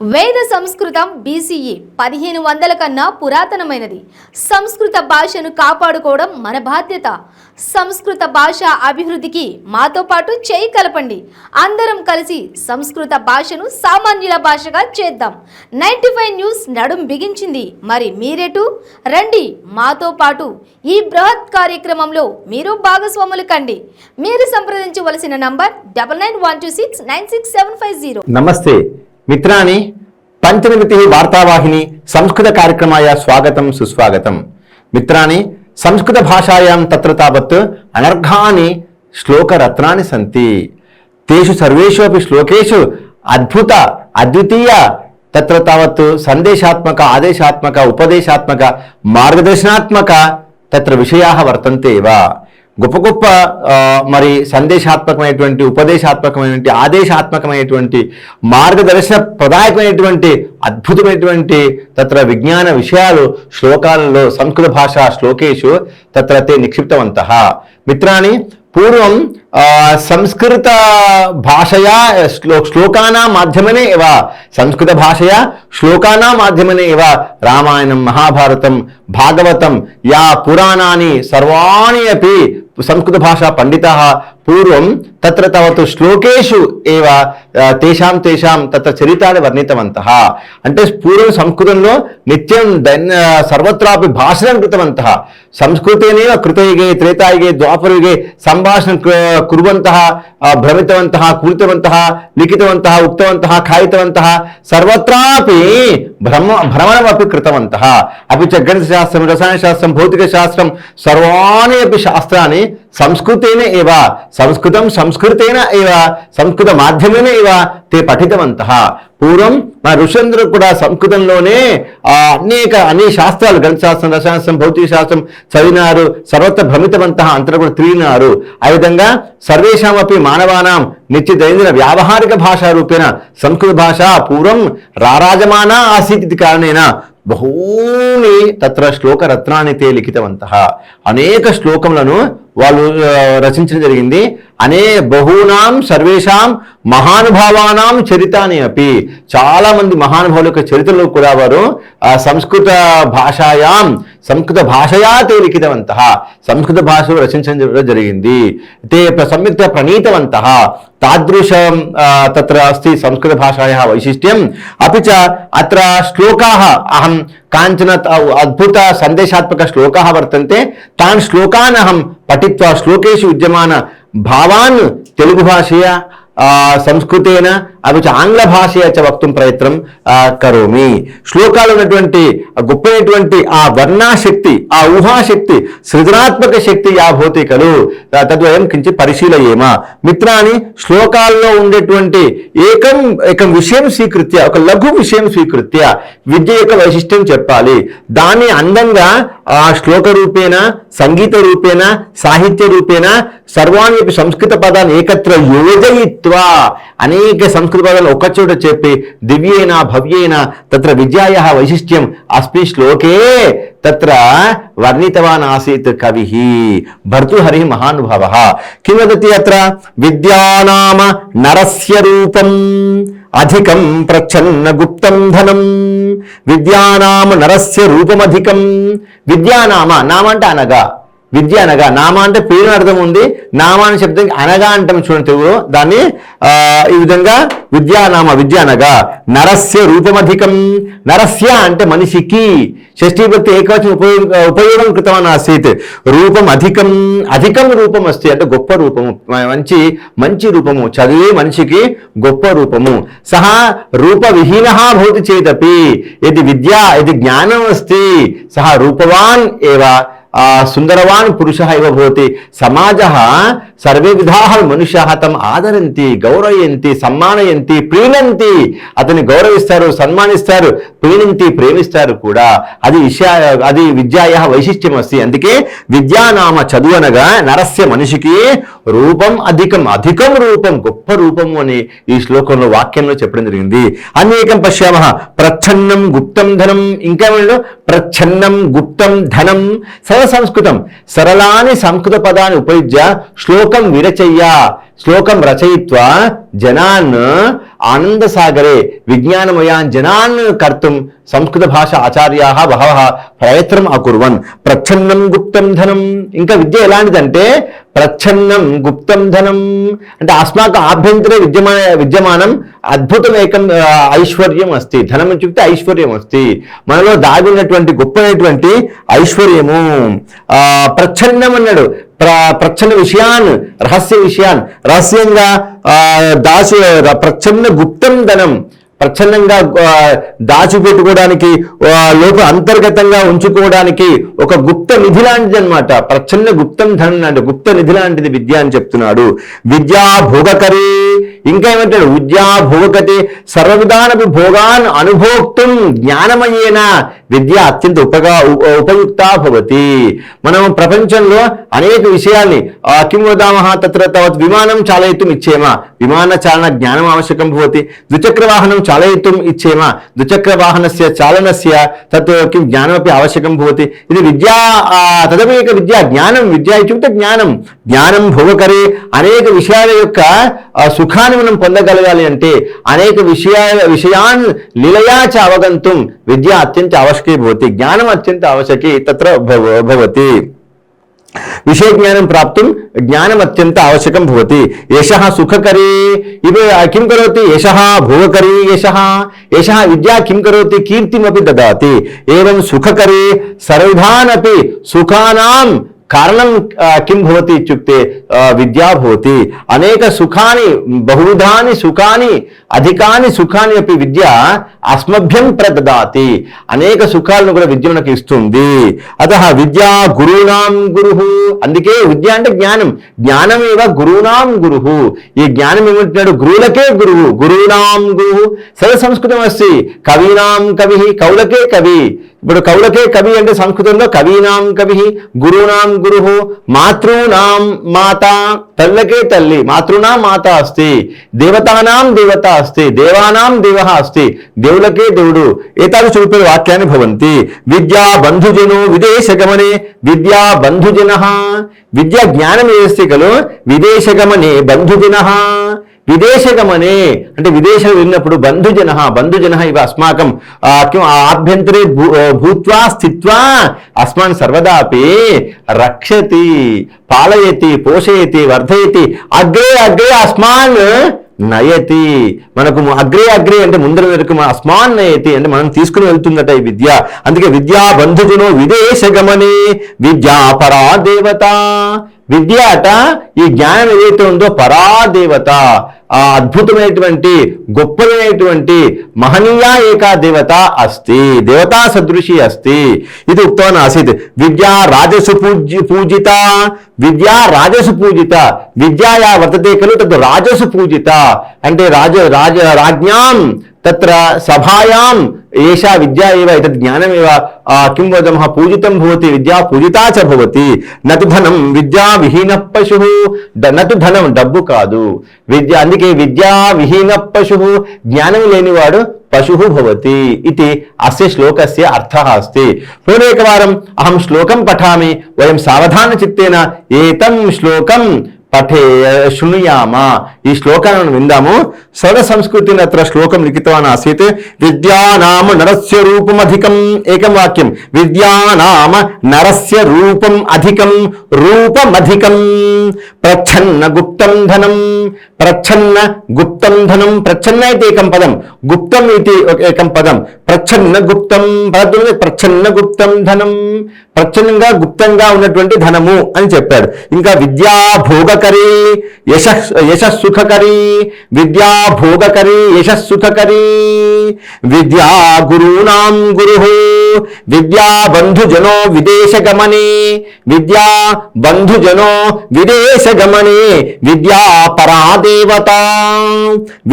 వేద సంస్కృతం బీసీఈ 1500 కన్నా పురాతనమైనది. సంస్కృత భాషను కాపాడుకోవడం మన బాధ్యత. సంస్కృత భాష అభివృద్ధికి మాతో పాటు చేయి కలపండి. అందరం కలిసి సంస్కృత భాషను సామాన్యుల భాషగా చేద్దాం. 95 న్యూస్ నడుం బిగించింది. మరి మీరేటు రండి మాతో పాటు ఈ బృహత్ కార్యక్రమంలో మీరు భాగస్వాములు కండి. మీరు సంప్రదించవలసిన నంబర్ 9912696750. నమస్తే మిత్రాని, పంచనిమితి వార్తావాహిని సంస్కృత కార్యక్రమాయ స్వాగతం సుస్వాగతం. మిత్రాని, సంస్కృత భాషాయాం తత్ర తావత్ అనర్ఘాని శ్లోకరత్నాని సంతి. తేషు సర్వేషు అపి శ్లోకేషు అద్భుత అద్వితీయ తత్ర తావత్ సందేశాత్మక ఆదేశాత్మక ఉపదేశాత్మక మార్గదర్శనాత్మక తత్ర విషయాः వర్తంతే एव. గొప్ప గొప్ప మరి సందేశాత్మకమైనటువంటి ఉపదేశాత్మకమైనటువంటి ఆదేశాత్మకమైనటువంటి మార్గదర్శన ప్రదాయకమైనటువంటి అద్భుతమైనటువంటి తత్ర విజ్ఞాన విషయాలు శ్లోకాలలో సంస్కృత భాషా శ్లోకేషు తత్ర తే నిక్షిప్తవంతః. మిత్రాని, పూర్వం సంస్కృత భాషయా శ్లోకానా మాధ్యమనే एव సంస్కృత భాషయా శ్లోకానా మాధ్యమనే एव రామాయణం మహాభారతం భాగవతం యా పురాణాని సర్వాణి అపి సంస్కృత భాషా పండితాः పూర్వం తత్ర తావత్ శ్లోకేషు ఏవ తేషాం తత్ర చరితాన్ని వర్ణితవంతః. అంటే పూర్వం సంస్కృతంలో నిత్యం సర్వత్రాపి భాషణం కృతవంతః. సంస్కృతేనైవ కృతయుగే త్రేతాయుగే ద్వాపరయుగే సంభాషణ కుర్వంతః, భ్రమితవంతః, కూర్తవంతః, లిఖితవంతః, ఉక్తవంతః, ఖాయితవంతః, సర్వత్రాపి భ్రమణమపి కృతవంతః. అపి చ గణితశాస్త్రం, రసాయనశాస్త్రం, భౌతికశాస్త్రం సర్వాణి అపి శాస్త్రాన్ని సంస్కృతేన ఏవ సంస్కృతం సంస్కృతేన ఏవ సంస్కృత మాధ్యమేన ఏవ తే పఠితవంతః. పూర్వం మన ఋషులందరూ కూడా సంస్కృతంలోనే అన్ని శాస్త్రాలు గణితశాస్త్రం, రసాయనశాస్త్రం, భౌతిక శాస్త్రం చదివినారు. సర్వత్ర భ్రమితవంతః, అంతటా కూడా తిరిగినారు. ఆ విధంగా సర్వేషామపి మానవానాం నిత్య దైనందిన వ్యావహారిక భాషా రూపేణ సంస్కృత భాష పూర్వం రారాజమానా ఆసీత్ ఇది కారణేన బహూని తత్ర శ్లోకరత్నాన్ని తే లిఖితవంతః. అనేక శ్లోకములను వాళ్ళు రచించడం జరిగింది. బహూనాం సర్వేషాం మహానుభావానాం చరితాని అపి. చాలా మంది మహానుభావుల యొక్క చరిత్రలో కూడా వారు సంస్కృత భాషాయాం సంస్కృత భాషయా తే లిఖితవంతః. సంస్కృత భాషలో రచించడం జరిగింది. తే సంయుక్త ప్రణీతవంతః. తాదృశం తత్ర అస్తి సంస్కృత భాషాయాः వైశిష్ట్యం. అపి చ అత్ర శ్లోకాः అహం కాంచన అద్భుత సందేశాత్మక శ్లోకాः వర్తంతే. తాన్ శ్లోకాన్ అహం పఠిత్వా శ్లోకేషు విద్యమాన భావాన్ తెలుగు భాషయా సంస్కృతేన అవి ఆంగ్ల భాషయా చ వక్తుం ప్రయత్నం కరోమి. శ్లోకాలు ఉన్నటువంటి గొప్పైనటువంటి ఆ వర్ణాశక్తి, ఆ ఊహాశక్తి, సృజనాత్మక శక్తి యా భూతి కలు తద్వయం కించిత్ పరిశీలయేమ. మిత్రాని, శ్లోకాల్లో ఉండేటువంటి ఏకం విషయం స్వీకృత్య, ఒక లఘు విషయం స్వీకృత్య విద్య యొక్క వైశిష్ట్యం చెప్పాలి. దాన్ని అందంగా ఆ శ్లోక రూపేణ, సంగీత రూపేణ, సాహిత్య రూపేణ సర్వాణి సంస్కృత పదాన్ని ఏకత్ర యోజయిత్వా అనేక సంస్కృత పదాలు ఒకచోట చెప్పి దివ్యేన భవ్యేన తత్ర విద్యాయాः వైశిష్ట్యం అస్మిన్ శ్లోకే తత్ర వర్ణితవాన్ ఆసీత్ కవిః భర్తృహరిః మహానుభావः. కిం వదతి అత్ర? విద్యానామ నరస్య రూపం అధికం ప్రచ్ఛన్న గుప్తం ధనం. విద్యానామ నరస్య రూపమధికం. విద్యానామ, నామ అంటే అనగా, విద్య అనగా, నామ అంటే పేరు అర్థం ఉంది, నామ అనే శబ్దానికి అనగా అంటాం చూడండి తెలుగులో. దాన్ని ఈ విధంగా విద్యానామ, విద్య అనగా నరస్య రూపమధికం. నరస్య అంటే మనిషికి, షష్ఠీభక్తి ఏకవచన ఉపయోగం కృతవాన్ ఆసీత్. రూపం అధికం, అధికం రూపం అస్తి అంటే గొప్ప రూపము, మంచి రూపము, చదివే మనిషికి గొప్ప రూపము. సహా రూప విహీనః భవతి చేదపి యది విద్యా యది జ్ఞానం అస్తి సహా రూపవాన్ ఏవ సుందరవాన్ పురుషः ఇవ భవతి. సమాజः సర్వే విధాః మనుష్యాः తం ఆదరంతి, గౌరయంతి, సమ్మానయంతి, ప్రీణంతి. అతన్ని గౌరవిస్తారు, సన్మానిస్తారు, ప్రీణంతి, ప్రేమిస్తారు కూడా. అది విద్యాయాः వైశిష్ట్యం అస్తి. అందుకే విద్యానామ చదువు అనగా నరస్య మనిషికి రూపం అధికం, అధికం రూపం, గొప్ప రూపము అని ఈ శ్లోకంలో వాక్యంలో చెప్పడం జరిగింది. అనేకం పశ్యామః ప్రచ్ఛన్నం గుప్తం ధనం. ఇంకా ప్రచ్ఛన్నం గుప్తం ధనం సంస్కృతం సరళాని సంస్కృత పదాన్ని ఉపయుజ్య శ్లోకం విరచయ్య. శ్లోకం రచయిత్వా జనాన్ ఆనందసాగరే విజ్ఞానమయాన్ జనాన్ కర్తుం సంస్కృత భాష ఆచార్యాः బహవः ప్రయత్నం అకుర్వన్. ప్రచ్ఛన్నం గుప్తం ధనం. ఇంకా విద్య ఎలాంటిదంటే ప్రచ్ఛన్నం గుప్తం ధనం అంటే అస్మాకం ఆభ్యంతరే విద్యమానం అద్భుతమేకం ఐశ్వర్యం అస్తి. ధనం ఇత్యుక్తే ఐశ్వర్యం అస్తి. మనలో దాగినటువంటి గొప్పనటువంటి ఐశ్వర్యము. ప్రచ్ఛన్నం అన్నాడు. ప్రచ్ఛన్న విషయాన్ రహస్య విషయాన్ రహస్యంగా ప్రచ్ఛన్న గుప్తం ధనం ప్రచ్ఛన్నంగా దాచిపెట్టుకోవడానికి లోపల అంతర్గతంగా ఉంచుకోవడానికి ఒక గుప్త నిధి లాంటిది అనమాట. ప్రచ్ఛన్న గుప్తం ధనం అంటే గుప్త నిధి లాంటిది విద్య అని చెప్తున్నాడు. విద్యా భోగకరి. ఇంకా ఏమంటాడు? విద్యా భోగకతే సర్వవిధానపి భోగాన్ అనుభోక్తుం జ్ఞానమయేన విద్య అత్యంత ఉపయుక్తా భవతి. మనం ప్రపంచంలో అనేక విషయాల్ని కిం వదామః తత్ర తావత్ విమానం చాలయితుం ఇచ్చేమ విమాన చాలన జ్ఞానం ఆవశ్యకం భవతి. ద్విచక్ర వాహనం చాలయితుం ఇచ్చేమ ద్విచక్ర వాహనస్య చాలనస్య తత్ కిం జ్ఞానమపి ఆవశ్యకం భవతి. ఇది విద్యా తదపేక విద్యా జ్ఞానం. విద్య ఇత్యుక్తే జ్ఞానం. జ్ఞానం భోగకరే. అనేక విషయాల యొక్క సుఖాన్ని మనం పొందగలగాలి అంటే అనేక విషయాన్ లీలయా చ అవగంతుం విద్య అత్యంత आवश्यकी भवति. ज्ञानम अत्यंत आवश्यकी तत्र भवति. विषय ज्ञानं प्राप्तुं ज्ञानम अत्यंत आवश्यकं भवति. यशः सुखकरी. इव किं करोति? यशः भोगकरी. यशः विद्या किं करोति? कीर्तिमपि ददाति. एवं सुखकरी सर्वविधानपि सुखानां कारणं किं भवति इत्युक्ते विद्या भवति. अनेक सुखानि बहुविधानि सुखानि अधिकानि सुखानि अपि विद्या अस्मभ्यं प्रददाति. అనేక సుఖాలను కూడా విద్య మనకు ఇస్తుంది. అతః విద్యా గురునాం గురుః. అందుకే విద్య అంటే జ్ఞానం. జ్ఞానమేవ గురునాం గురుః. ఈ జ్ఞానం ఏమంటున్నాడు? గురువులకే గురువు. గురునాం గురుః. సర్వ సంస్కృతం అస్తి. కవీనాం కవి. కవులకే కవి. ఇప్పుడు కవులకే కవి అంటే సంస్కృతంలో కవీనాం కవి గురునాం గురుః. మాతృనాం మాత. తల్లకే తల్లి. మాతృనాం మాత అస్తి. దేవతానాం దేవత అస్తి. దేవానాం దేవః అస్తి. దేవులకే దేవుడు. ఏతాదృశ రూపేణ వాక్యాన్ని భవంతి. విద్యా బంధుజనో విదేశగమనే. విద్యా బంధుజనః. విద్యా జ్ఞానం ఏస్తి ఖలు విదేశగమనే బంధుజనః. విదేశగమనే అంటే విదేశం వెళ్ళినప్పుడు బంధుజన ఇవ అస్మాకం ఆభ్యంతరే భూత్వా స్థిత్వా అస్మాన్ సర్వదా అపి రక్షతి పాలయతి పోషయతి వర్ధయతి అగ్రే అగ్రే అస్మాన్ నయతి. మనకు అగ్రే అగ్రే అంటే ముందర వరకు అస్మాన్ నయతి అంటే మనం తీసుకుని వెళ్తుందట ఈ విద్య. అందుకే విద్యా బంధుజనో విదేశగమనే విద్యా పరాదేవత. విద్య అట ఈ జ్ఞానం ఏదైతే ఉందో పరాదేవత ఆ అద్భుతమైనటువంటి గొప్పదైనటువంటి మహనీయా ఏకా దేవత అస్తి. దేవతా సదృశి అస్తి. ఇది ఉక్తవాన్ ఆసీత్. విద్యా రాజసు పూజిత. విద్యా రాజసు పూజిత. విద్యా యా వర్తతే ఖలు తద్ రాజసు పూజిత అంటే రాజ్ఞాం తత్ర సభాయాం ఏషా విద్యా ఏవ ఎతద్ జ్ఞానమేవ కిం వదమః పూజితం భవతి. విద్యా పూజితా చ భవతి. నతు ధనం విద్యా విహీన పశుః. నతు ధనం డబ్బు కాదు విద్య. అందుకే విద్యా విహీన పశుః జ్ఞానం లేనివాడు పశుః భవతి. ఇది అస్య శ్లోకస్య అర్థः अस्ति. పూర్వేకవారం అహం శ్లోకం పఠామి. వయం సావధాన చిత్తేన ఏతం శ్లోకం పఠే శృణుయామ. ఈ శ్లోకాన్ని విందాము. సర్వ సంస్కృతిని అత్ర శ్లోకం లిఖితవాన్ ఆసీత్. విద్యానామ నరస్య రూపం అధికం. ఏకం వాక్యం. విద్యానామ నరస్య రూపం అధికం రూపమధికం ప్రచ్ఛన్న గుప్తం ధనం. ప్రచ్ఛన్న గుప్తం ధనం. ప్రచ్ఛన్న ఇది ఏకం పదం. గుప్తం ఇది ఏకం పదం. ప్రచ్ఛన్న గుప్తం పదం. ప్రచ్ఛన్న గుప్తం ధనం. ప్రచ్ఛన్నంగా గుప్తంగా ఉన్నటువంటి ధనము అని చెప్పాడు. ఇంకా విద్యా భోగకరీ యశస్సుఖకరీ. విద్యా భోగకరీ యశస్సుఖకరీ. విద్యా గురునాం గురుః. విద్యా బంధుజనో విదేశగమనే. విద్యా బంధుజనో విదేశగమనే. విద్యా పరాదేవత.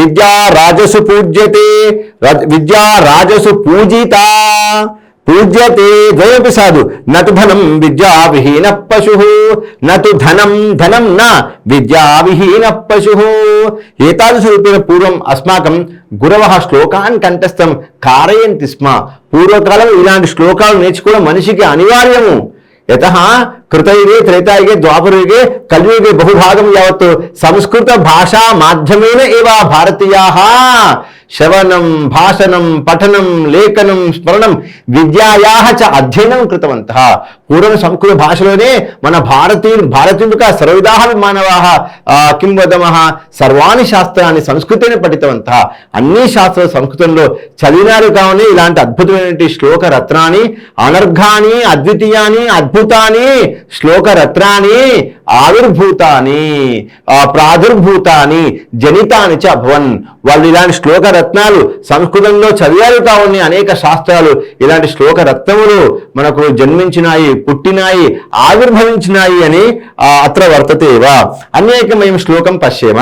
విద్యా రాజసు పూజ్యతే. విద్యా రాజసు పూజిత. పూజ్యతే ద్వయమపి సాధు. నతు ధనం విద్యా విహీన పశుః. నతు ధనం ధనం న విద్యా విహీన పశుః. ఏతాదృశ రూపేణ పూర్వం అస్మాకం గురవః శ్లోకాన్ కంఠస్థం కారయంతి స్మ. పూర్వకాలం ఇలాంటి శ్లోకాలు నేర్చుకోవడం మనిషికి అనివార్యము. యతః కృతయుగే త్రేతాయుగే ద్వాపరయుగే కలియుగే బహుభాగం యావత్ సంస్కృత భాషా మాధ్యమేన ఏవ భారతీయాః శ్రవణం భాషణం పఠనం లేఖనం స్మరణం విద్యాయాః చ అధ్యయనం కృతవంతః. పూర్వం సంస్కృత భాషలోనే మన భారతీయులుగా సర్వవిధాః మానవాः కిం వదమః సర్వాణి శాస్త్రాన్ని సంస్కృతేన పఠితవంతః. అన్ని శాస్త్రాలు సంస్కృతంలో చదివినారు కావున ఇలాంటి అద్భుతమైనటువంటి శ్లోక రత్నాన్ని అనర్ఘాని అద్వితీయాని అద్భుతాని శ్లోక రత్నాన్ని ఆవిర్భూతాని ప్రాదుర్భూతాని జనితాని చ అభవన్. వాళ్ళు ఇలాంటి శ్లోక రత్నాలు సంస్కృతంలో చదివారు కావుని అనేక శాస్త్రాలు ఇలాంటి శ్లోక రత్నములు మనకు జన్మించినాయి, పుట్టినాయి, ఆవిర్భవించినాయి అని అత్ర వర్తతేవా అనేకమయం శ్లోకం పశ్యేమ.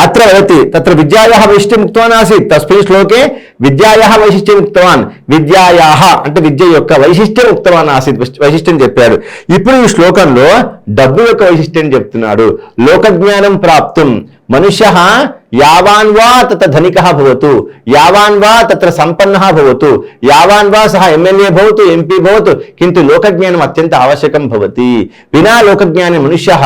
అత్ర వదతి తత్ర విద్యాయాః వైశిష్ట్యం ఉక్తవాన్ ఆసీత్. తస్మిన్ శ్లోకే విద్యాయాః వైశిష్ట్యం ఉక్తవాన్. విద్యాయాః అంటే విద్య యొక్క వైశిష్ట్యం ఉక్తవాన్ ఆసీత్, వైశిష్ట్యం చెప్పాడు. ఇప్పుడు ఈ శ్లోకంలో డబ్బు యొక్క వైశిష్ట్యం చెప్తున్నాడు. లోకజ్ఞానం ప్రాప్తుం మనుష్యః యావాన్ వా తత్ర ధనికః భవతు, యావాన్ వా తత్ర సంపన్నః భవతు, యావాన్ వా సహ ఎమ్మెల్యే భవతు, ఎంపీ భవతు, కింటు లోకజ్ఞానం అత్యంత ఆవశ్యకం భవతి. వినా లోకజ్ఞానే మనుష్యః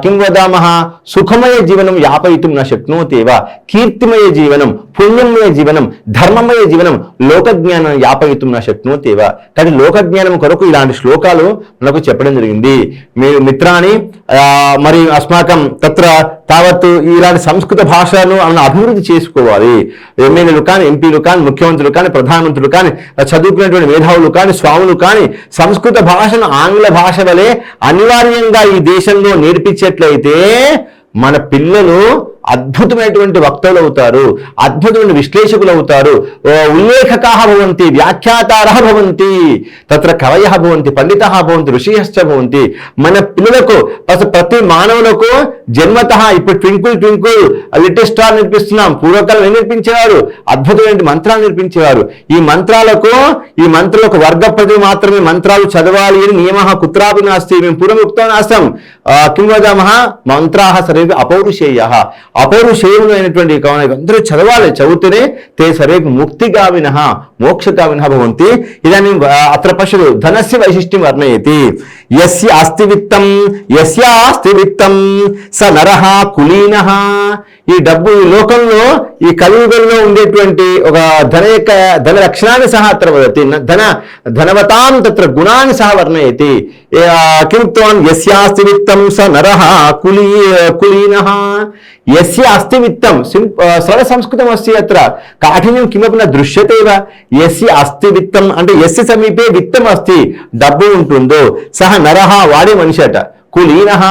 కిం వదామః సుఖమయ జీవనం యాపయితుం న శక్నోతి ఏవ. కీర్తిమయ జీవనం, పుణ్యమయ జీవనం, ధర్మమయ జీవనం లోకజ్ఞానం యాపయితుం న శక్నోతి ఏవ. కానీ లోకజ్ఞానం కొరకు ఇలాంటి శ్లోకాలు మనకు చెప్పడం జరిగింది. మీరు మిత్రాన్ని మరి అస్మాకం తత్ర తావత్తు ఇలాంటి సంస్కృత భాషను అభివృద్ధి చేసుకోవాలి. ఎమ్మెల్యేలు కానీ, ఎంపీలు కానీ, ముఖ్యమంత్రులు కానీ, ప్రధానమంత్రులు కానీ, చదువుకునేటువంటి మేధావులు కానీ, స్వాములు కానీ సంస్కృత భాషను ఆంగ్ల భాష వలె అనివార్యంగా ఈ దేశంలో నేర్పించేట్లయితే మన పిల్లలు అద్భుతమైనటువంటి వక్తలు అవుతారు, అద్భుతమైన విశ్లేషకులు అవుతారు, ఉల్లేఖకాః భవంతి, వ్యాఖ్యాతారః భవంతి, తత్ర కవయః భవంతి, పండితః భవంతి, ఋషియశ్చ భవంతి. మన పిల్లలకు ప్రతి మానవులకు జన్మతః ఇప్పుడు ట్వింకుల్ ట్వింకుల్ లిటిల్ స్టార్ నేర్పిస్తున్నాం. పూర్వకాలం ఏం నేర్పించేవారు? అద్భుతమైన మంత్రాలు నేర్పించేవారు. ఈ మంత్రాలకు వర్గ ప్రజలు మాత్రమే మంత్రాలు చదవాలి అని నియమః కుత్రాపి నాస్తి. మేము పూర్వం ఉక్తవాన్ ఆసమ్ కిం వదామః మంత్రాః సర్వే అపౌరుషేయః. అపౌరుషేయులు అయినటువంటి అందరూ చదవాలి, చదివితేనే తే సర్వే ముక్తిగామినః మోక్షగామినః భవంతి. ఇదానీ అత్ర పశ్యతు ధనస్య వైశిష్ట్యం వర్ణయతి. యస్య అస్తి విత్తం స నరః కులీనః. ఈ డబ్బు ఈ లోకంలో ఈ కలియుగంలో ఉండేటువంటి ఒక ధన లక్షణాన్ని సహా అత్ర వదతి. ధనవతాం తత్ర గుణాన్ని సహా వర్ణయతి. కిముక్తవాన్ యస్యాస్తి విత్తం స నరః కులీనః. యస్య అస్తి విత్తం సరళ సంస్కృతం అస్తి. అత్ర కాఠిన్యం కిమపి న దృశ్యతే వా. యస్య అస్తి విత్తం అంటే యస్య సమీపే విత్తం అస్తి, డబ్బు ఉంటుందో, సహ నరః వాడే మనిషి అట, కులీనః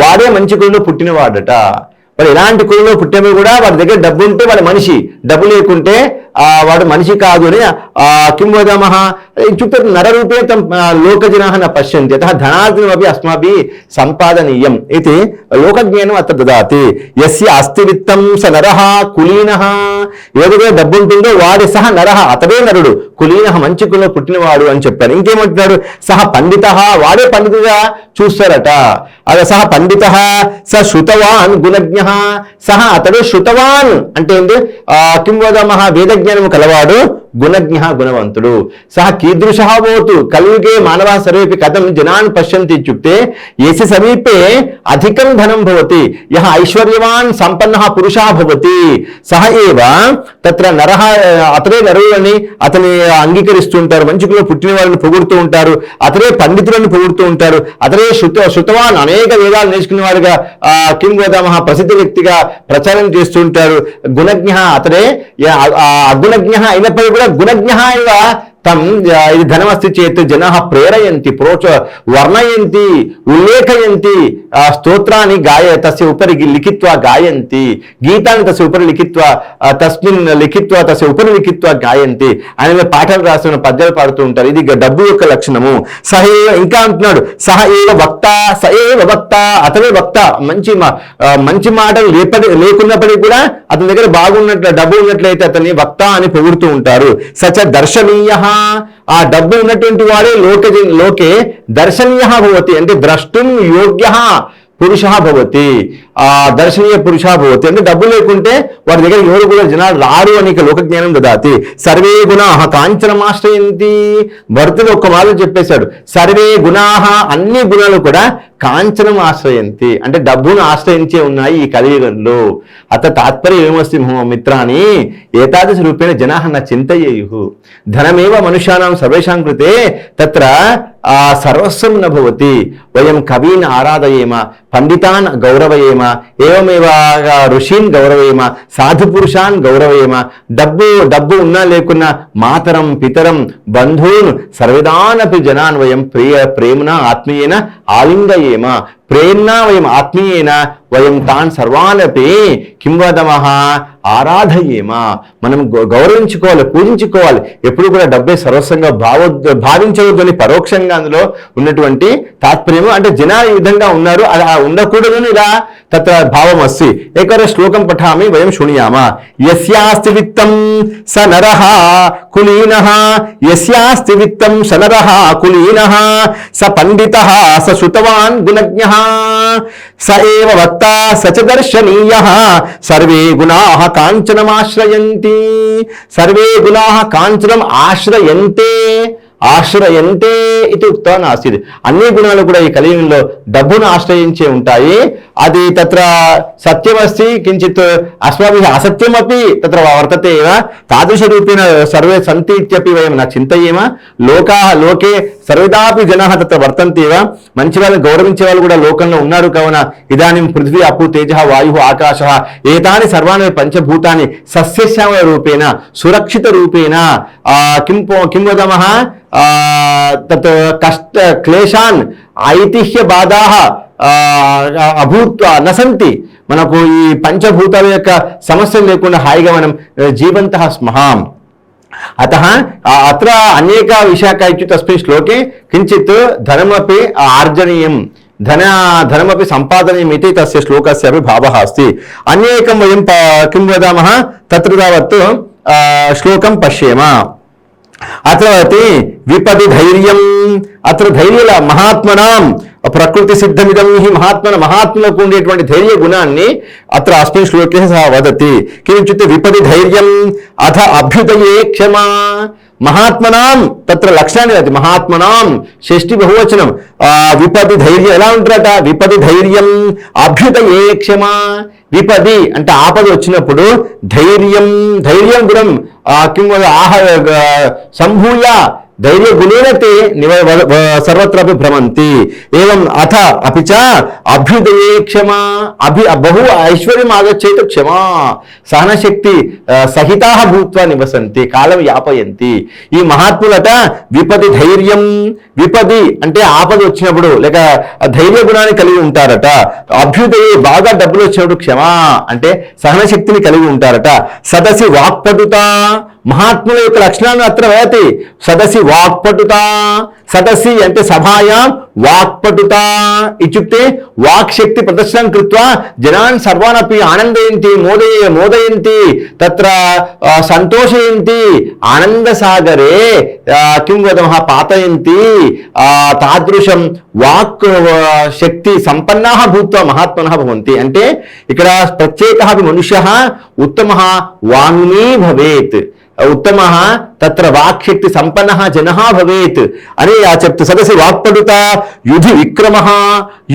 వాడే మంచి కులంలో పుట్టినవాడట. మరి ఎలాంటి కులంలో పుట్టినవి కూడా వాడి దగ్గర డబ్బు ఉంటే వాడు మనిషి, డబ్బు లేకుంటే వాడు మనిషి కాదు అని కిం వదామః ఇత్యుక్తే నరరూపే తం లోకజనాః న పశ్యంతి. అతః ధనార్జనమపి అస్మాభిः సంపాదనీయం ఇది లోకజ్ఞానం అత్ర దదాతి. యస్య అస్తి విత్తం స నరః కులీనః. ఏదైతే డబ్బు ఉంటుందో వాడి సహ నరః అతడే నరుడు, కులీనః మంచి కులంలో పుట్టినవాడు అని చెప్పారు. ఇంకేమంటున్నాడు? సహ పండితః వాడే పండితుగా చూస్తారట. అదే సహ పండితః స శృతవాన్ గుణజ్ఞః. సహ అతడు శృతవాన్ అంటే ఏంటి? కిం వదామః వేదజ్ఞానము కలవాడు, గుణజ్ఞ గుణవంతుడు. సహ కీదృశః భవతు కలియుగే మానవः సర్వేపి కథం జనాన్ పశ్యంతి ఇత్యుక్తే యస్య సమీపే అధికం ధనం భవతి యః ఐశ్వర్యవాన్ సంపన్నః పురుషः భవతి సహ ఏవ తత్ర నరః. అతడే నరులని అతని అంగీకరిస్తుంటారు, మంచి కులంలో పుట్టిన వాళ్ళని పొగుడుతూ ఉంటారు, అతడే పండితులను పొగుడుతూ ఉంటారు, అతడే శృతవాన్ అనేక వేదాలు నేర్చుకున్న వాడుగా కిం వదామః ప్రసిద్ధ వ్యక్తిగా ప్రచారం చేస్తూ ఉంటారు. గుణజ్ఞ అతడే. అగుణజ్ఞ అయినప్పటికీ కూడా గుణజ్ఞ ఇవ తం ఇది ధనమస్తి చేత్ జనాః ప్రేరయంతి వర్ణయంతి ఉల్లేఖయంతి స్తోత్రాన్ని తస్య ఉపరి లిఖిత్వా గాయంతి గీతాన్ని తస్య ఉపరి లిఖిత్వా తస్మిన్ లిఖిత్వా తస్య ఉపరి లిఖిత్వా గాయంతి. ఆయన పాఠాలు రాస్తున్న పద్యాలు పాడుతూ ఉంటారు. ఇది డబ్బు యొక్క లక్షణము. ఇంకా అంటున్నాడు సహ ఏవ వక్త, స ఏవ వక్త అతడే వక్త. మంచి మాటలు లేకున్నప్పటికీ కూడా అతని దగ్గర బాగున్నట్లు డబ్బు ఉన్నట్లయితే అతన్ని వక్త అని పొగుడుతూ ఉంటారు. సచ దర్శనీయ ఆ డబ్బు ఉన్నటువంటి వాడే లోకే దర్శనీయ భవతి అంటే ద్రష్టుం యోగ్య పురుష భవతి, దర్శనీయ పురుష భవతి. అంటే డబ్బు లేకుంటే వారి దగ్గర ఎవరు కూడా జనాలు రారు అని లోక జ్ఞానం దదాతి. సర్వే గుణాః కాంచనమాశ్రయంతి. భరతుడు ఒక్క మాట చెప్పేశాడు, సర్వే గుణాః, అన్ని గుణాలు కూడా కాంచనం ఆశ్రయంతి, అంటే డబ్బును ఆశ్రయించే ఉన్నాయి ఈ కలియుగంలో. అత తాత్పర్యం ఏమొస్తుంది మిత్రాని, ఏతాదృశ రూపేణ జనాః న చింతయేయుః. ధనమేవ మనుష్యానాం సర్వేషాం కృతే తత్ర సర్వస్వం న భవతి. వయం కవీన్ ఆరాధయేమ, పండితాన్ గౌరవయేమ, ఏవమేవ ఋషీన్ గౌరవయేమ, సాధు పురుషాన్ గౌరవయేమ. డబ్బు ఉన్నా లేకున్నా మాతరం పితరం బంధూన్ సర్వదానపి జనాన్ వయం ప్రేమన ఆత్మీయేన ఆలింగయేమ. ప్రేమ్నా వయం ఆత్మీయేన వయం తాన్ సర్వానపి కిం వదమః ఆరాధయేమ. మనం గౌరవించుకోవాలి, పూజించుకోవాలి. ఎప్పుడు కూడా డబ్బే సర్వస్వంగా భావించవద్దని పరోక్షంగా అందులో ఉన్నటువంటి తాత్పర్యము. అంటే జనాలు ఈ విధంగా ఉన్నారు, అలా ఉండకూడదని ఇలా తత్ర భావం అస్తి. ఏకర శ్లోకం పఠామి వయం శృణుయామ. యస్యాస్తి విత్తం స నరః కులీనః, యస్యాస్తి విత్తం స నరః కులీనః, స పండితః స శృతవాన్ గుణజ్ఞః, స ఏవ వక్తా స చ దర్శనీయః. సర్వే గుణాః కాంచనమాశ్రయంతి. సర్వే గుణాః కాంచనం ఆశ్రయంతే. ఆశ్రయంతే ఇది ఉక్తవాన్ ఆసీత్. అన్ని గుణాలు కూడా ఈ కలియుగంలో డబ్బును ఆశ్రయించే ఉంటాయి. అది తత్ర సత్యమస్తి కించిత్ అస్మాభిः అసత్యమపి తత్ర వర్తతే एव. తాదృశరూపేణ సర్వే సంతి ఇత్యపి వయం న చింతయేమ. లోకే సర్వదాపి జనాः తత్ర వర్తంతే एव. మంచి వాళ్ళని గౌరవించే వాళ్ళు కూడా లోకంలో ఉన్నారు. కావున ఇదానిం పృథ్వీ అపు తేజః వాయుః ఆకాశः ఏతాని సర్వాణి పంచభూతాని సస్యశ్యామల రూపేణ సురక్షిత రూపేణ కిం వదమః తత్ కష్ట క్లేశాన్ ఐతిహ్య బాధాః అభూత్వ నసంతి. మనకు ఈ పంచభూతాల యొక్క సమస్యలు లేకుండా హాయిగా మనం జీవంతః స్మః. అతః అత్ర అనేక విషయాः ఇత్యుక్తే తస్మిన్ శ్లోకే కించిత్ ధనమపి ఆర్జనీయం, ధనమపి సంపాదనీయం ఇతి తస్య శ్లోకస్య అపి భావः अस्ति. అనేకం వయం కిం వదామः తత్ర తావత్ శ్లోకం పశ్యేమ. అత్రవతి విపది ధైర్యం. అత్ర ధైర్యుల మహాత్మనాం ప్రకృతి సిద్ధమిదం హి మహాత్మలకు ఉండేటువంటి ధైర్య గుణాన్ని అత్ర అస్మిన్ శ్లోకే సహ వదతి. కించిత్ విపది ధైర్యం అథ అభ్యుదయే క్షమా. మహాత్మనాం తత్ర లక్షణాన్ని అది మహాత్మనాం షష్ఠి బహువచనం. విపది ధైర్యం ఎలా ఉంటారట? విపది ధైర్యం అభ్యుదయే క్షమా. విపది అంటే ఆపద వచ్చినప్పుడు ధైర్యం గుణం కిం సంభూయ ధైర్య గుణేనతే సర్వత్రాపి భ్రమంతి. ఏవం అథ అపి చ అభ్యుదయే క్షమా. బహు ఐశ్వర్యం ఆగచ్చేత్ క్షమా సహనశక్తి సహితాః భూత్వా నివసంతి కాలం యాపయంతి. ఈ మహాత్ములట విపది ధైర్యం, విపది అంటే ఆపద వచ్చినప్పుడు లేక ధైర్య గుణాన్ని కలిగి ఉంటారట. అభ్యుదయే బాగా డబ్బులు వచ్చినప్పుడు క్షమా అంటే సహనశక్తిని కలిగి ఉంటారట. సదసి వాక్పటుత. మహాత్ముల యొక్క లక్షణాలను అత్ర వదతి. సదసి వాక్పటుత. సదసి అంటే సభాయాం వాక్పటుత ఇత్యుక్తే వాక్శక్తి ప్రదర్శనం కృత్వా జనాన్ సర్వానపి ఆనందయంతి మోదయంతి తత్ర సంతోషయంతి. ఆనందసాగరే కిం వదమః పాతయంతి. తాదృశం వాక్ శక్తి సంపన్నాః భూత్వా మహాత్మనః భవంతి. అంటే ఇక్కడ ప్రత్యేకः మనుష్యः ఉత్తమः వాంగ్మీ భవేత్. ఉత్తమః తత్ర వాక్శక్తి సంపన్నః జనః భవేత్ అని చెప్తూ సదసి వాక్పటుత యుధి విక్రమః.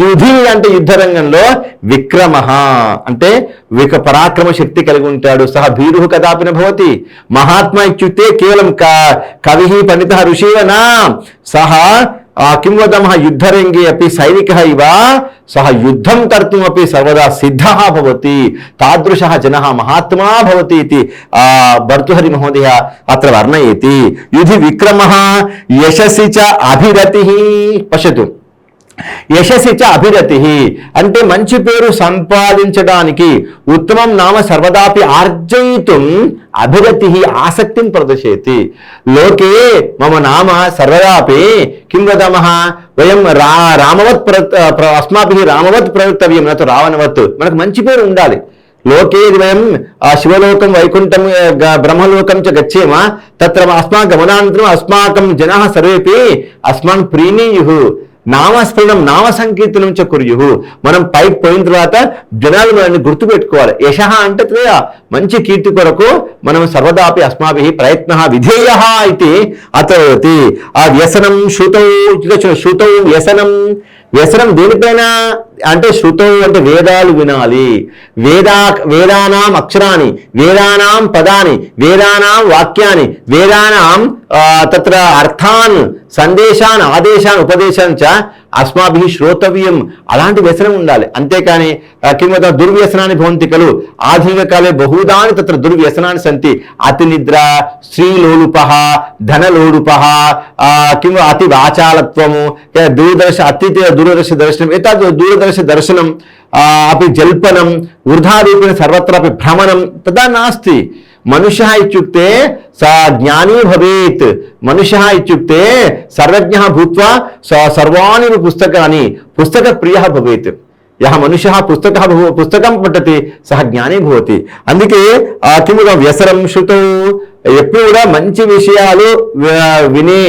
యుధి అంటే యుద్ధ రంగంలో, విక్రమః అంటే పరాక్రమ శక్తి కలిగి ఉంటాడు. సహ భీరుః కదాపి న భవతి. మహాత్మా ఇత్యుక్తే కేవలం కవిః పండితః ఋషివ న. సహ కిం వదామः యుద్ధరంగే అపి సైనికः ఇవ సహ యుద్ధం కర్తుమపి సర్వదా సిద్ధः భవతి. తాదృశः జనः మహాత్మా భవతి ఇతి భర్తృహరి మహోదయ అత్ర వర్ణయతి. యుధి విక్రమः యశసి చ అభిరతిః. పశ్యతు, యశసి చ అభిరతిః అంటే మంచి పేరు సంపాదించడానికి, ఉత్తమం నామ సర్వదాపి ఆర్జయితుం అభిరతిః ఆసక్తిని ప్రదర్శయతి. లోకే మమ నామ సర్వదాపి కిం వదామః వయం రామవత్ అస్మాభిः రామవత్ ప్రవర్తవ్యం నతు రావణవత్. మనకు మంచి పేరు ఉండాలి. లోకే వయం శివలోకం వైకుంఠం బ్రహ్మలోకం చ గచ్చేమ తత్ర అస్మాకం గమనానంతరం అస్మాకం జనాः సర్వేపి అస్మాన్ ప్రీణీయుః. నామస్మరణం నామ సంకీర్తనం చ కుర్యు. మనం పైకి పోయిన తర్వాత జనాలు మనల్ని గుర్తుపెట్టుకోవాలి. యశ అంటే మంచి కీర్తి కొరకు మనం సర్వదాపి అస్మాభి ప్రయత్న విధేయ ఇది అతోతి. ఆ వ్యసనం శృతౌ వ్యసనం. వ్యసనం దేనిపైన అంటే శృతౌ అంటే వేదాలు వినాలి. వేదానాం అక్షరాన్ని, వేదానాం పదాన్ని, వేదానాం వాక్యాన్ని, వేదానాం తత్ర అర్థాన్ సందేశాన్ ఆదేశాన్ ఉపదేశాన్ చ అస్మాభి శ్రోతవ్యం. అలాంటి వ్యసనం ఉండాలి. అంతేకాని కింద దుర్వ్యసనాన్ని భవంతి ఖలు. ఆధునిక కాలే బహుదాని తత్ర దుర్వ్యసనాన్ని సంతి. అతి నిద్ర, స్త్రీలోలుప, ధనలోలుప, కింద అతి వాచాలత్వము, దూరదర్శ దర్శనం, ఎతాద్ దూరదర్శ దర్శనం అపి జల్పనం, వృధారూపేణ సర్వత్రాపి భ్రమణం తదా నాస్తి. మనుష్యः ఇత్యుక్తే స జ్ఞానీ భవేత్. మనుష్యः ఇత్యుక్తే సర్వజ్ఞः భూత్వా సర్వాణి పుస్తకాని పుస్తకప్రియः భవేత్. యः మనుష్యः పుస్తకం పఠతి సహ జ్ఞానీ భవతి. అందుకే కిముగా వ్యసనం శృతౌ, ఎప్పుడు కూడా మంచి విషయాలు వినే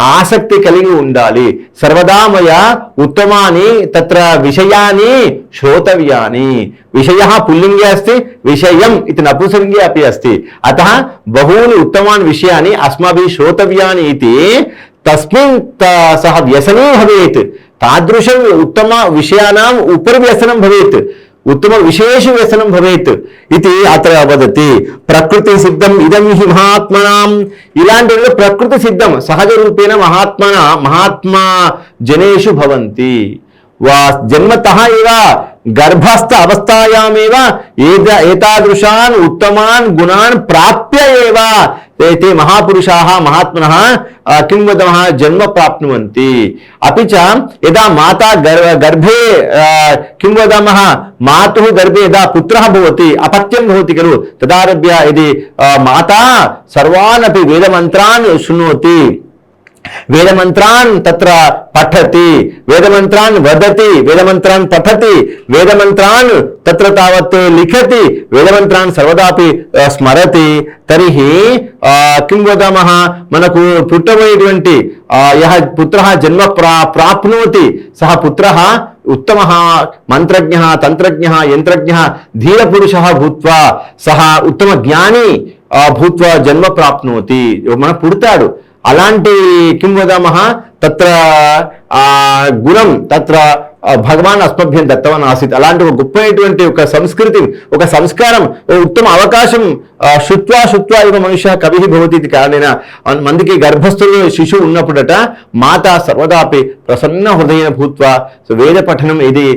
ఆసక్తి కలిగి ఉండాలి. సర్వదామయ ఉత్తమాని తత్ర విషయాని శ్రోతవ్యాని. విషయः పుల్లింగే అస్తి, విషయం ఇది నపుంసలింగే అపి అస్తి. అతః బహూని ఉత్తమాని విషయాని అస్మాభిः శ్రోతవ్యాని ఇది తస్మిన్ సహ వ్యసనం భవేత్. తాదృశం ఉత్తమ విషయానాం ఉపరి వ్యసనం భవేత్, ఉత్తమ విశేష వ్యసనం భవేత్ ఇది అత్ర వదతి. ప్రకృతి సిద్ధం ఇదం హి మహాత్మనాం. ఇలాంటి ప్రకృతి సిద్ధం సహజ రూపేణ మహాత్మా జనేషు భవంతి. జన్మతః ఇవ గర్భస్థ అవస్థాయామేవ ఏతాదృశాన్ ఉత్తమాన్ గుణాన్ ప్రాప్య ఏవ ते महापुरुषाः महात्मनः किं वदामः जन्म प्राप्नुवन्ति. अपि च यदा माता गर्भे किं वदामः मातुः गर्भे यदा पुत्रः भवति अपत्यं भवति खलु, तदारभ्य यदि माता सर्वान् अपि वेदमन्त्रान् शृणोति, वेदमन्त्रान् तत्र पठति, वेदमन्त्रान् वदति, वेदमन्त्रान् पठति, वेदमन्त्रान् तत्र तावत् लिखति, वेदमन्त्रान् सर्वदापि स्मरति, तर्हि किं वदामः मनकु पुट्टबोयेटुवन्टि यः पुत्रः जन्म प्राप्नोति सः पुत्रः उत्तमः मंत्रज्ञः तंत्रज्ञः यंत्रज्ञः धीरपुरुषः भूत्वा सः उत्तम ज्ञानी भूत्वा जन्म प्राप्नोति. मन पुडताडु అలాంటి కిం వదామः తత్ర గుణం తత్ర భగవాన్ అస్మభ్యం దత్తవన్ ఆసీత్. అలాంటి ఒక గొప్పైనటువంటి ఒక సంస్కృతి, ఒక సంస్కారం, ఒక ఉత్తమ అవకాశం శుత్వా ఇవ మనుష్య కవి భవతి ఇది కారణేన. మందికి గర్భస్థులు శిశువు ఉన్నప్పుడట మాత సర్వదాపి ప్రసన్న హృదయేన భూత్వా వేద పఠనం ఇది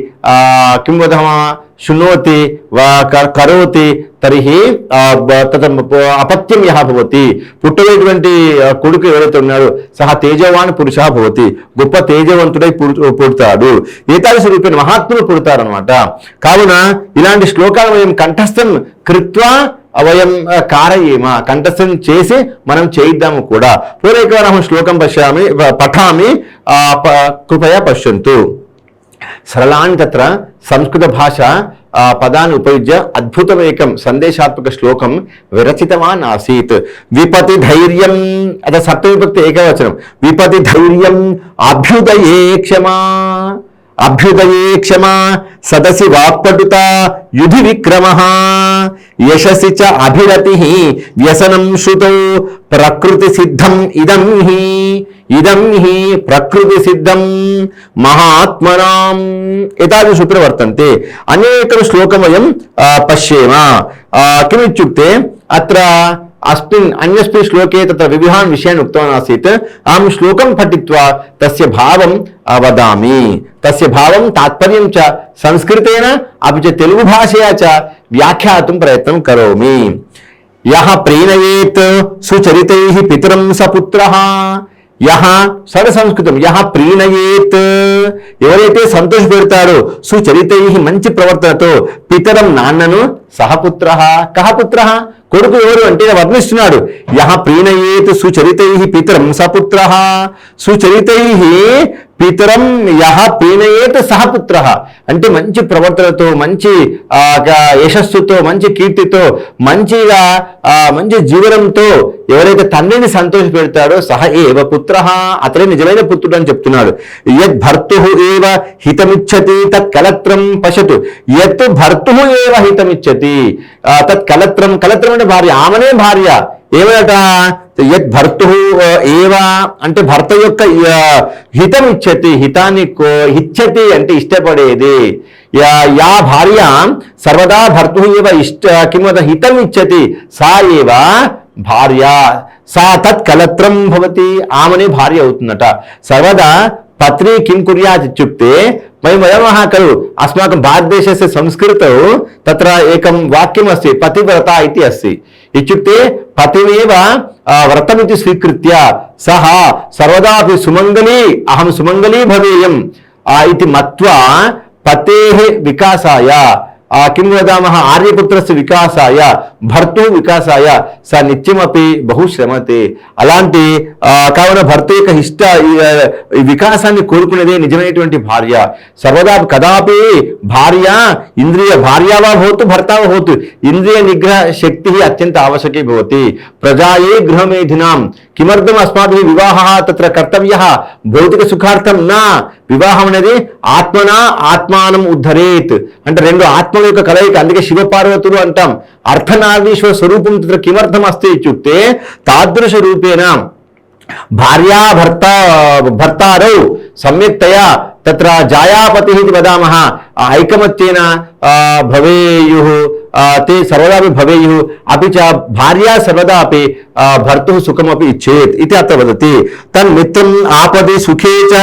కిం వదామः శృణోతి వా కరోతి తరిహి అపత్యం యహ భవతి. పుట్టేటువంటి కొడుకు ఎవరైతే ఉన్నాడో సహ తేజవాన్ పురుష భవతి, గొప్ప తేజవంతుడై పుడతాడు. ఏతాదృశ రూపేణ మహాత్ములు పుడతారనమాట. కావున ఇలాంటి శ్లోకాలు మనం కంఠస్థం కృత్వా వయం కారయేమ, కంఠస్థం చేసి మనం చేయిద్దాము కూడా. పూర్వైకవారం శ్లోకం పఠామి కృపయా పశ్యంతు. సరళాన్ని తత్ర సంస్కృత భాష పదాన్ని ఉపయుజ్య అద్భుతమేకం సందేశాత్మక శ్లోకం విరచితవాన్ ఆసీత్. విపతి ధైర్యం అత సప్తవిభక్తి ఏకవచనం. విపతి ధైర్యం అభ్యుదయే క్షమా, అభ్యుదయే క్షమా సదసి వాక్పటుత యుధి విక్రమః యశసి చ అభిరతి వ్యసనం శృతౌ ప్రకృతి సిద్ధం ఇదం హి ప్రకృతి సిద్ధం మహాత్మనాం. ఏతాదృశ సూత్రే వర్తంతే. అనేకం శ్లోకం వయం పశ్యేమ. కిమిత్యుక్తే అత్ర अस्मिन् अन्यस्मिन् श्लोके तत्र विविधान् विषयान् उक्तवान् आसीत्. अहं श्लोकं पठित्वा तस्य भावं वदामि. तस्य भावं तात्पर्यं च संस्कृतेन अपि च तेलुगु भाषया च व्याख्यातुं प्रयत्नं करोमि. यः प्रीणयेत् सुचरितैः पितरं स पुत्रः. యహ సర్వ సంస్కృతం యహ ప్రీణయేత్, ఎవరైతే సంతోష పెడతారో సుచరితై మంచి ప్రవర్తనతో పితరం నాన్నను సహపుత్ర. కహ పుత్ర, కొడుకు ఎవరు అంటే వర్ణిస్తున్నాడు. యహ ప్రీణయేత్ సుచరితై పితరం సపుత్ర. సుచరితై పితరం యహ ప్రీణయేత్ సహ పుత్ర, అంటే మంచి ప్రవర్తనతో, మంచి యశస్సుతో, మంచి కీర్తితో, మంచి జీవనంతో ఎవరైతే తండ్రిని సంతోష పెడతాడో సహ ఏవ పుత్ర, అతడే నిజమైన పుత్రుడు అని చెప్తున్నాడు. యద్ భర్తు ఏవ హితమిచ్చతి తత్ కలత్రం పశతు. యత్ భర్తు ఏవ హితమిచ్చతి తత్ కలత్రం, కలత్రం అంటే భార్య, ఆమెనే భార్య. ఏమట యద్ భర్తు ఏవ అంటే భర్త యొక్క హితం ఇచ్చతి, హితాన్ని ఇచ్చతి అంటే ఇష్టపడేది. యా భార్య సర్వదా భర్తు ఏవ హితం ఇచ్చతి సా ఏవ భార్య, సా తత్ కలత్రం భవతి, ఆమెనే భార్య అవుతుందట. సర్వదా పత్ని కిం కుర్యాత్ ఇత్యుక్తే వయమः खलु अस्माकं भारतदेशस्य संस्कृतौ तत्र एकं वाक्यमस्ति पतिव्रता इति अस्ति. इत्युक्ते पतिमेव व्रतमिति स्वीकृत्य सः सर्वदापि सुमङ्गली, अहं सुमङ्गली भवेयम् इति मत्वा पतेः विकासाय किं वदामः आर्यपुत्रस्य विकासाय, भर्तुः विकासाय स नित्यमपि बहु श्रमते. అలాంటి కావున భర్త యొక్క వికాసాన్ని కోరుకునేదే నిజమైనటువంటి భార్య. సర్వదా కదాపి భార్య ఇంద్రియ భార్యావా భవతు భర్తా భవతు ఇంద్రియ నిగ్రహ శక్తి అత్యంత ఆవశ్యకీ భవతి. ప్రజాయే గృహమేధినాం కిమర్థం అస్మాభిः వివాహः తత్ర కర్తవ్యः భౌతిక సుఖార్థం నా. వివాహం అనేది ఆత్మనా ఆత్మానం ఉద్ధరేత్ అంటే రెండు ఆత్మల యొక్క కలయిక. అందుకే శివపార్వతులు అంటాం. అర్థనారీశ్వర స్వరూపం తత్ర కిమర్థం అస్తి ఇత్యుక్తే తాదృశ రూపేణ భార్యా భర్తారౌ సమ్యక్తయా తత్ర జాయాపతిః ఇతి వదామः ఐకమత్యేన భవేయుః, ते सर्वदापि भवेयुः, अपि च भार्या सर्वदापि भर्तुः सुखमपि इच्छेत् इति अत्र वदति. तन्मित्रम् आपदि सुखे च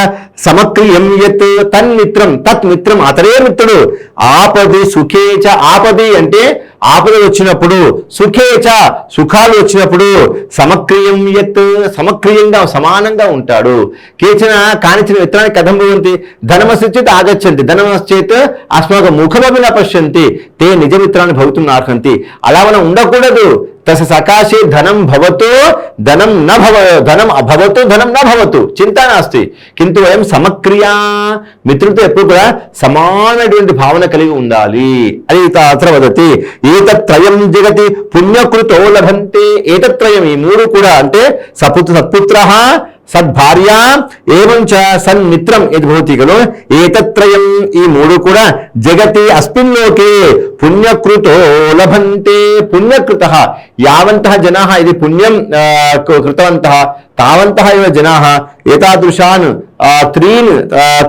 समक्रियं यत् तन्मित्रं तत् मित्रं అతడే మిత్రుడు. ఆపది సుఖే చ, ఆపది అంటే ఆపద వచ్చినప్పుడు, సుఖే చ సుఖాలు వచ్చినప్పుడు, సమక్రియం యత్ సమక్రియంగా సమానంగా ఉంటాడు. కేచన కానిచన మిత్రాన్ని కథం భవంతి ధనమస్తి చేత్ ఆగచ్చంతి ధనమశ్చేత్ అస్మాకం ముఖమపి న పశ్యంతి తే నిజమిత్రాన్ని భవితుం నార్హంతి. అలా మనం ఉండకూడదు. తస్య సకాశే ధనం భవతో ధనం న ధనం అభవతో ధనం న భవతు చింతా నాస్తి. కింటు వయం సమక్రియా మిత్రులతో ఎప్పుడు కూడా సమానమైనటువంటి భావన కలిగి ఉండాలి అని అత్ర వదతి. ఏతత్రయం జగతి పుణ్యకృతో లభంతే. ఏతత్రయం ఈ మూడు కూడా అంటే సత్పుత్రః సద్భార్య ఏవంచ సన్మిత్రం ఇది భవతి ఖలు. ఏతత్రయం ఈ మూడు కూడా జగతి అస్మిన్ లోకే పుణ్యకృతో లభంతే. పుణ్యకృతః యావంతః జనాః ఇది పుణ్యం కృతవంతః తావంతః ఇవ జనాః ఏతాదృశాన్ త్రీన్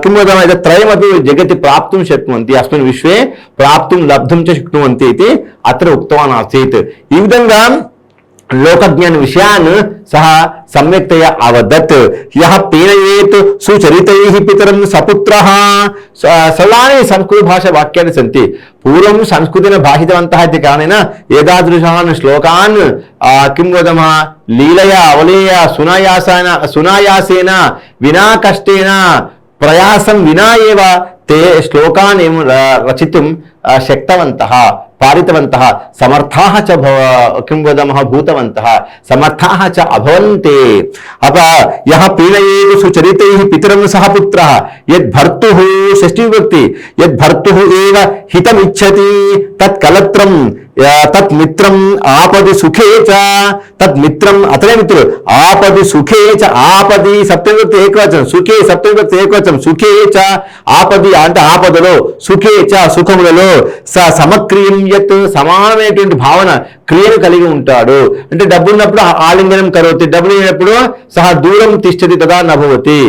కిం వదామः త్రయమపి జగతి ప్రాప్తుం శక్నువంతి అస్మిన్ విశ్వే ప్రాప్తుం లబ్ధుం చ శక్నువంతి ఇది అత్ర ఉక్తవాన్ ఆసీత్. ఈ విధంగా లోకజ్ఞాన విషయాన్ సహ సమ్యక్తయా అవదత్. యః పీనయేత్ సుచరితైః పితరం సపుత్రః. సర్వాణి సంస్కృత భాష వాక్యాన్ని సంతి. పూర్వం సంస్కృతిన భాషితవంతः इति कारणेन एतादृशान् श्लोकान् किं वदामः लीलया अवलेया सुनायासेन विना कष्टेन प्रयासं विना एव ते श्लोकान् एव रचितुं शक्तवन्तः, पारितवन्तः, समर्थाः च किं वदामः भूतवन्तः, समर्थाः च अभवन्ते. अप यः पीनयेत् सुचरितैः पितरं सह पुत्रः यद्भर्तुः षष्ठी विभक्ति यद्भर्तुः एव हितमिच्छति तत् कलत्रं तत् मित्रं आपदि सुखे च तत् मित्रं अतरे मित्रुడు आपदि सुखे च आपदि సప్తమి విభక్తి ఏకవచనం సుఖే సప్తమి విభక్తి ఏకవచనం సుఖే చ ఆపది అంటే ఆపదలో సుఖే చ సుఖములలో సమక్రియం యత్ సమానమైనటువంటి భావన క్రియను కలిగి ఉంటాడు. అంటే డబ్బు ఉన్నప్పుడు ఆలింగనం కరోతి, డబ్బు లేనప్పుడు సహా దూరం తిష్టతి తదా నభవతి.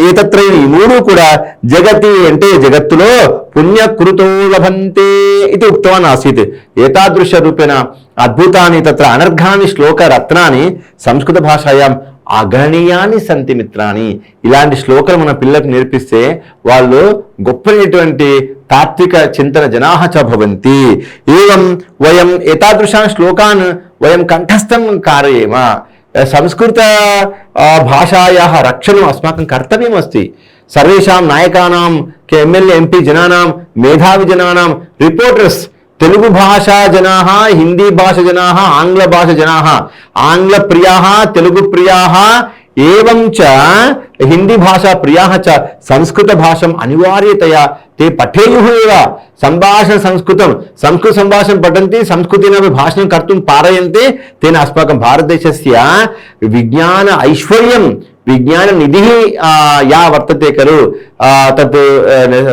ఏతత్ర ఈ మూడు కూడా జగతి అంటే జగత్తులో పుణ్యకృతో లభంతే ఇది ఉక్తవాన్ ఆసీత్. ఏతాదృశ రూపేణ అద్భుతాన్ని తత్ర అనర్ఘాని శ్లోక రత్నాన్ని సంస్కృత భాషాయాం అగణనీయాన్ని సంతి మిత్రాన్ని. ఇలాంటి శ్లోకాలు మన పిల్లలకు నేర్పిస్తే వాళ్ళు గొప్పనటువంటి తాత్విక చింతన జనాః చ భవంతి. ఏవం వయం ఏతాదృశాన్ శ్లోకాన్ వయం కంఠస్థం कारयेम. సంస్కృత భాషాయాः రక్షణం అస్మాకం కర్తవ్యం అస్తి. సర్వేషాం నాయకానాం ఎమ్మెల్యే ఎంపీ జనానాం మేధావి జనానాం రిపోర్టర్స్ తెలుగు భాషా జనాః హిందీ భాష జనాః ఆంగ్ల భాష జనాః ఆంగ్ల ప్రియాః తెలుగు ప్రియాః एवं च हिंदी भाषा प्रियाः च संस्कृत भाषाम् अनिवार्यतया ते पठेयुः एव संभाषण संस्कृत संभाषणं पठन्ति संस्कृतेन भाषणं कर्तुं पारयन्ते तेन अस्माकं भारतदेशस्य विज्ञान ऐश्वर्यं विज्ञान निधि या वर्तते खलु तत्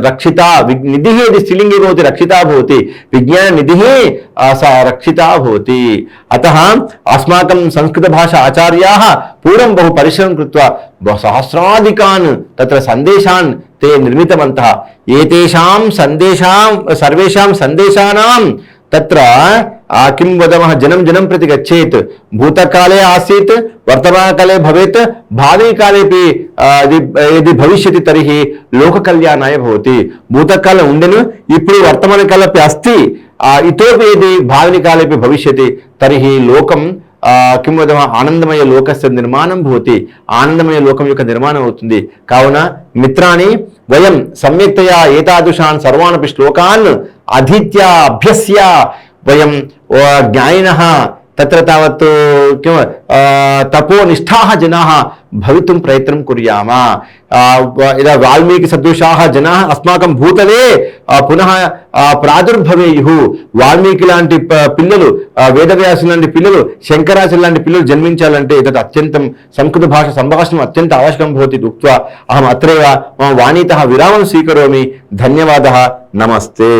रक्षिता निधिः यदि स्त्रीलिङ्गे भवति रक्षिता भवति विज्ञान निधिः सा रक्षिता भवति अतः अस्माकं संस्कृतभाषा आचार्याः पूर्वं बहु परिश्रमं कृत्वा सहस्राधिकान् तत्र सन्देशान् ते निर्मितवन्तः एतेषां सन्देशां सर्वेषां सन्देशानां तत्र किं वदामः जनं जनं प्रति गच्छेत् भूतकाले आसीत् वर्तमानकाले भवेत् भाविकालेपि यदि भविष्यति तर्हि लोककल्याणाय भवति भूतकाले ఉండెను ఇప్పుడు వర్తమానకాలపి अस्ति इतोपि यदि भाविकालेपि भविष्यति तर्हि लोकं किं वदामः आनन्दमय लोकस्य निर्माणं भवति आनन्दमय लोकं యొక్క నిర్మాణం అవుతుంది కావున మిత్రాణి वयं सम्यक्तया एतादृशान् सर्वानपि श्लोकान् अधीत्य अभ्यस्य वयं ज्ञानिनः तत्र तावत् किं तपोनिष्ठाः जनाः भवितुं प्रयत्नं कुर्याम यदा वाल्मीकिसदृशाः जनाः अस्माकं भूतले पुनः प्रादुर्भवेयुः वाल्मीకి లాంటి పిల్లలు వేదవ్యాసుని లాంటి పిల్లలు శంకరాచార్య లాంటి పిల్లలు జన్మించాలంటే एतत् అత్యంతం సంస్కృత భాష సంభాషణం అత్యంత आवश्यकं भवति उक्त्वा अहम् अत्रैव मम वाणीतः विरामं स्वीकरोमि धन्यवादः नमस्ते।